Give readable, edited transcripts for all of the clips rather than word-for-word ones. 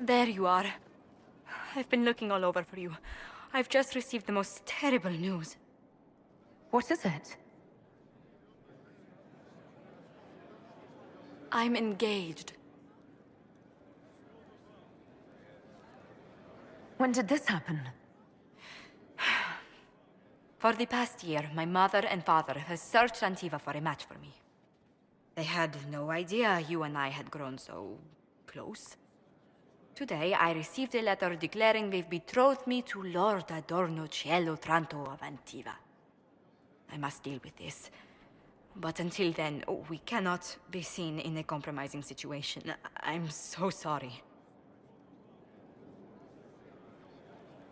There you are. I've been looking all over for you. I've just received the most terrible news. What is it? I'm engaged. When did this happen? For the past year, my mother and father has searched Antiva for a match for me. They had no idea you and I had grown so close. Today, I received a letter declaring they've betrothed me to Lord Adorno Cielo Tranto of Antiva. I must deal with this. But until then, we cannot be seen in a compromising situation. I'm so sorry.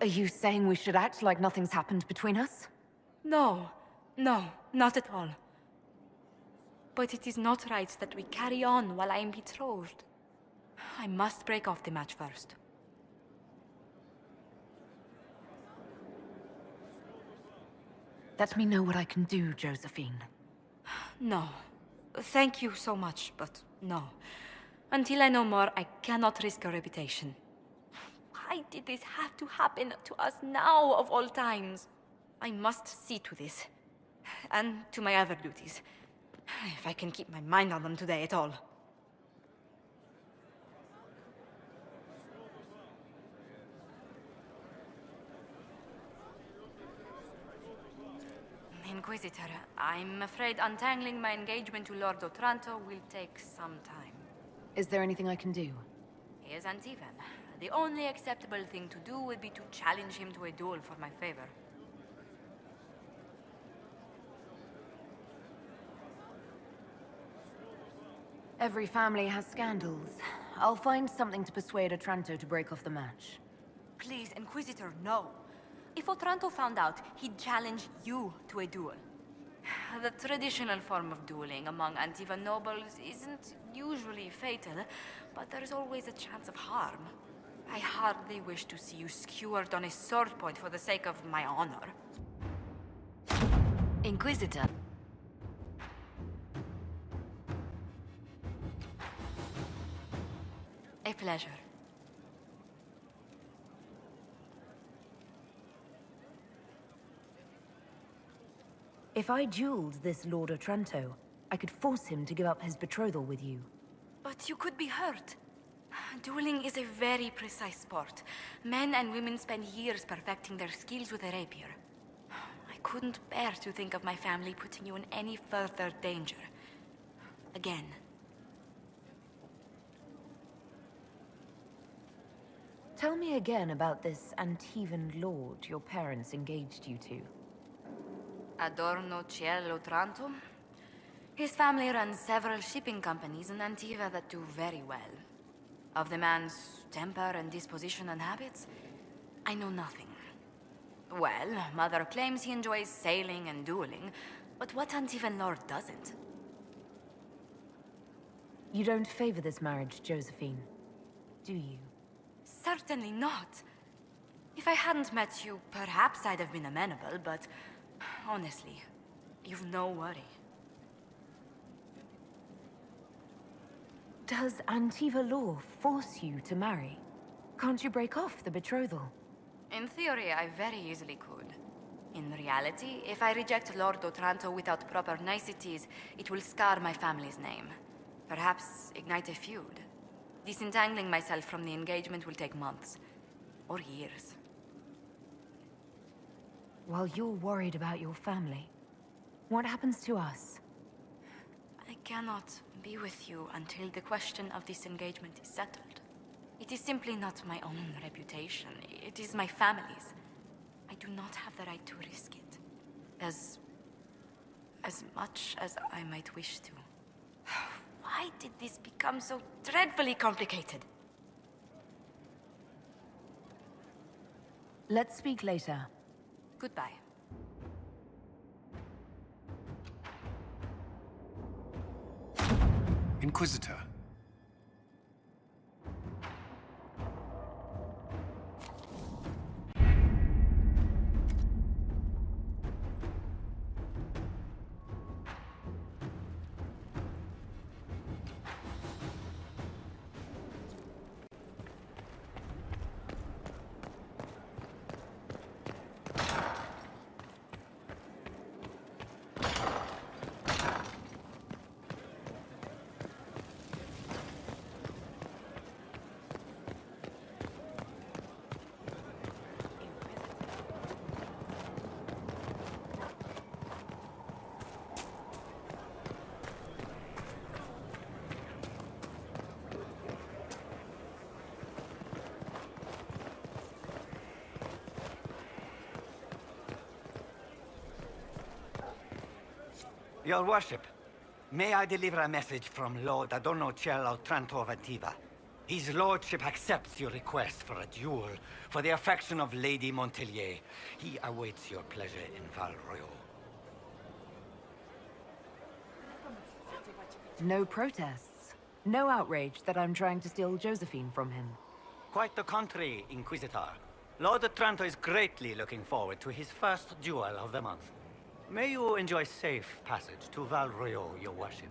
Are you saying we should act like nothing's happened between us? No, not at all. But it is not right that we carry on while I am betrothed. I must break off the match first. Let me know what I can do, Josephine. No. Thank you so much, but no. Until I know more, I cannot risk your reputation. Why did this have to happen to us now, of all times? I must see to this. And to my other duties. If I can keep my mind on them today at all. Inquisitor, I'm afraid untangling my engagement to Lord Otranto will take some time. Is there anything I can do? He is Antivan. The only acceptable thing to do would be to challenge him to a duel for my favor. Every family has scandals. I'll find something to persuade Otranto to break off the match. Please, Inquisitor, no. If Otranto found out, he'd challenge you to a duel. The traditional form of dueling among Antivan nobles isn't usually fatal, but there's always a chance of harm. I hardly wish to see you skewered on a sword point for the sake of my honor. Inquisitor. A pleasure. If I dueled this Lord Otranto, I could force him to give up his betrothal with you. But you could be hurt. Dueling is a very precise sport. Men and women spend years perfecting their skills with a rapier. I couldn't bear to think of my family putting you in any further danger. Again. Tell me again about this Antivan lord your parents engaged you to. Adorno Cielo Tranto? His family runs several shipping companies in Antiva that do very well. Of the man's temper and disposition and habits, I know nothing. Well, Mother claims he enjoys sailing and dueling, but what Antivan lord doesn't? You don't favor this marriage, Josephine, do you? Certainly not. If I hadn't met you, perhaps I'd have been amenable, but honestly, you've no worry. Does Antiva law force you to marry? Can't you break off the betrothal? In theory, I very easily could. In reality, if I reject Lord Otranto without proper niceties, it will scar my family's name. Perhaps ignite a feud. Disentangling myself from the engagement will take months. Or years. While you're worried about your family, what happens to us? I cannot be with you until the question of this engagement is settled. It is simply not my own reputation. It is my family's. I do not have the right to risk it. As much as I might wish to. Why did this become so dreadfully complicated? Let's speak later. Goodbye. Inquisitor. Your worship, may I deliver a message from Lord Adorno Cielo Tranto of Antiva? His lordship accepts your request for a duel for the affection of Lady Montelier. He awaits your pleasure in Val Royal. No protests. No outrage that I'm trying to steal Josephine from him. Quite the contrary, Inquisitor. Lord Otranto is greatly looking forward to his first duel of the month. May you enjoy safe passage to Val Royal, your worship.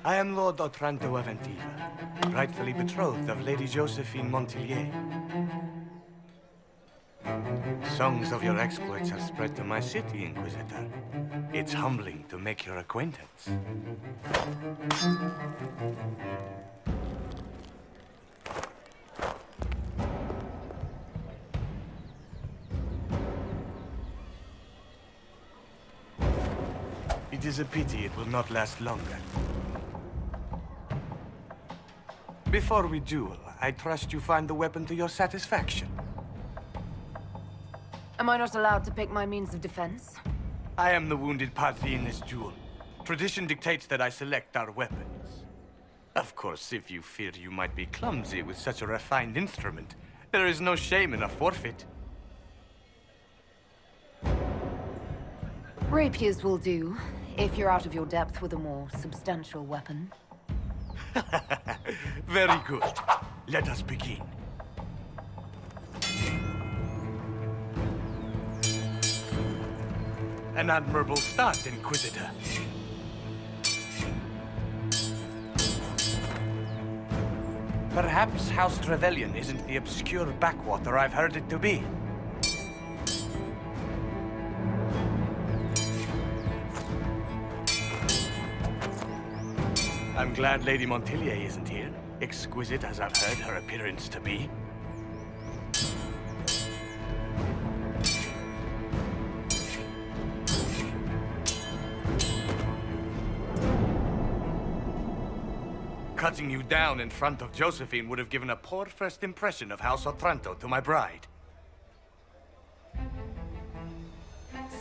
I am Lord Otranto of Antiva, rightfully betrothed of Lady Josephine Montelier. Songs of your exploits have spread to my city, Inquisitor. It's humbling to make your acquaintance. It is a pity it will not last longer. Before we duel, I trust you find the weapon to your satisfaction. Am I not allowed to pick my means of defense? I am the wounded party in this duel. Tradition dictates that I select our weapons. Of course, if you fear you might be clumsy with such a refined instrument, there is no shame in a forfeit. Rapiers will do, if you're out of your depth with a more substantial weapon. Very good. Let us begin. An admirable start, Inquisitor. Perhaps House Trevelyan isn't the obscure backwater I've heard it to be. I'm glad Lady Montelier isn't here, exquisite as I've heard her appearance to be. Cutting you down in front of Josephine would have given a poor first impression of House Otranto to my bride.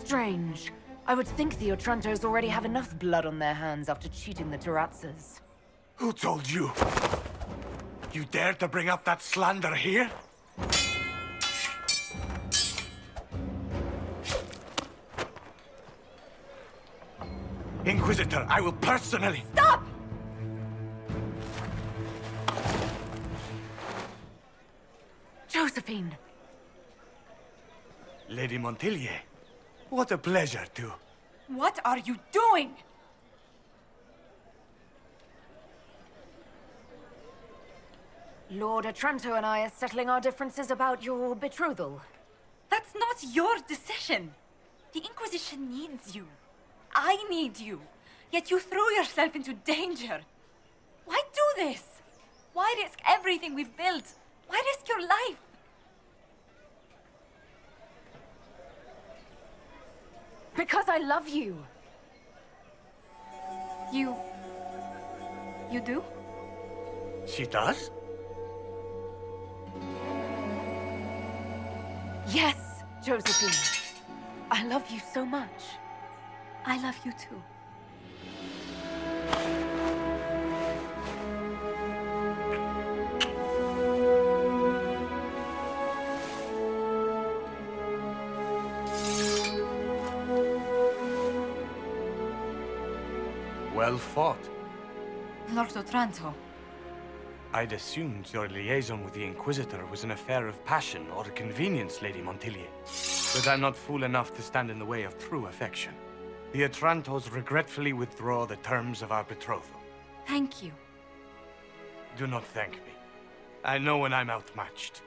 Strange. I would think the Otrantos already have enough blood on their hands after cheating the Terrazzas. Who told you? You dare to bring up that slander here? Inquisitor, I will personally... Stop! Josephine! Lady Montelier, what a pleasure to... What are you doing? Lord Otranto and I are settling our differences about your betrothal. That's not your decision. The Inquisition needs you. I need you. Yet you threw yourself into danger. Why do this? Why risk everything we've built? Why risk your life? Because I love you. You do? She does? Yes, Josephine. I love you so much. I love you too. Well fought. Lord Otranto, I'd assumed your liaison with the Inquisitor was an affair of passion or convenience, Lady Montilyet. But I'm not fool enough to stand in the way of true affection. The Otrantos regretfully withdraw the terms of our betrothal. thank you. Do not thank me. I know when I'm outmatched.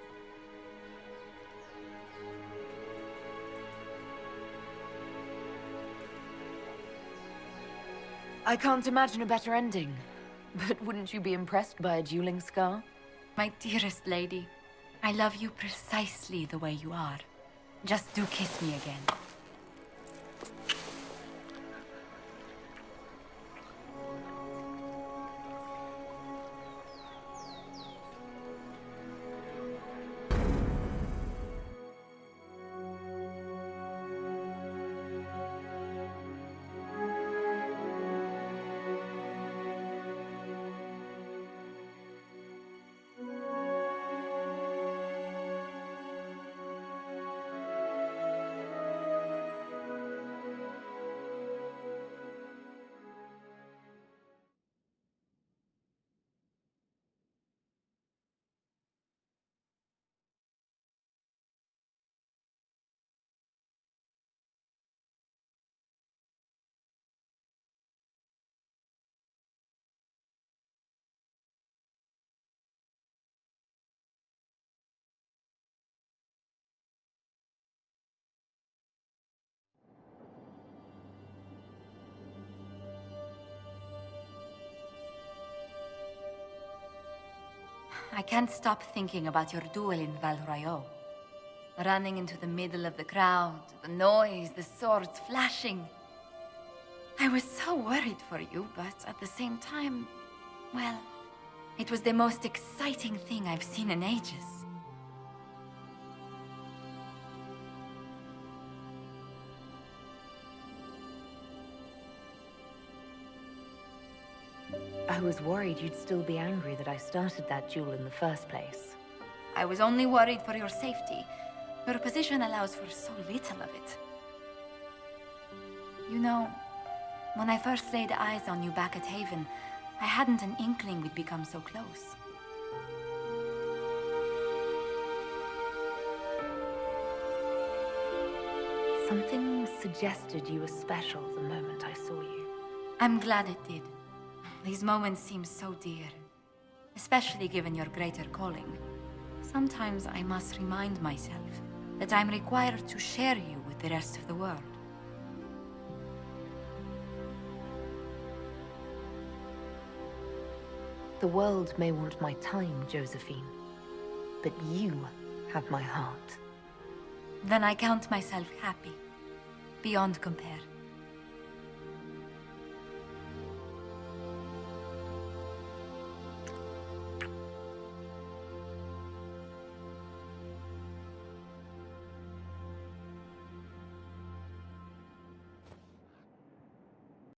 I can't imagine a better ending. But wouldn't you be impressed by a dueling scar? My dearest lady, I love you precisely the way you are. Just do kiss me again. I can't stop thinking about your duel in Val Royeaux. Running into the middle of the crowd, the noise, the swords flashing. I was so worried for you, but at the same time, well, it was the most exciting thing I've seen in ages. I was worried you'd still be angry that I started that duel in the first place. I was only worried for your safety. Your position allows for so little of it. You know, when I first laid eyes on you back at Haven, I hadn't an inkling we'd become so close. Something suggested you were special the moment I saw you. I'm glad it did. These moments seem so dear, especially given your greater calling. Sometimes I must remind myself that I'm required to share you with the rest of the world. The world may want my time, Josephine, but you have my heart. Then I count myself happy, beyond compare.